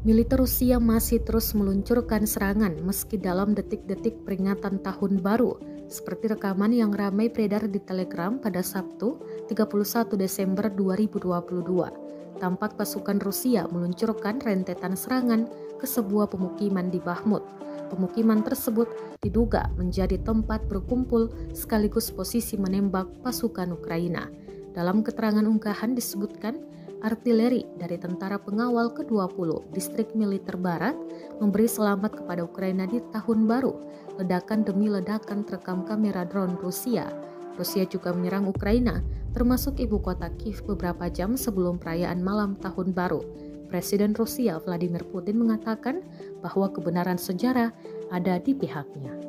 Militer Rusia masih terus meluncurkan serangan meski dalam detik-detik peringatan tahun baru, seperti rekaman yang ramai beredar di Telegram pada Sabtu, 31 Desember 2022. Tampak pasukan Rusia meluncurkan rentetan serangan ke sebuah pemukiman di Bakhmut. Pemukiman tersebut diduga menjadi tempat berkumpul sekaligus posisi menembak pasukan Ukraina. Dalam keterangan unggahan disebutkan, artileri dari Tentara Pengawal ke-20 Distrik Militer Barat memberi selamat kepada Ukraina di tahun baru. Ledakan demi ledakan terekam kamera drone Rusia. Rusia juga menyerang Ukraina, termasuk ibu kota Kiev beberapa jam sebelum perayaan malam tahun baru. Presiden Rusia Vladimir Putin mengatakan bahwa kebenaran sejarah ada di pihaknya.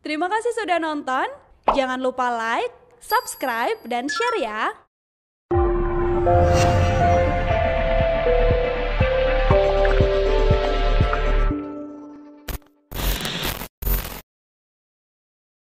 Terima kasih sudah nonton. Jangan lupa like, subscribe, dan share ya.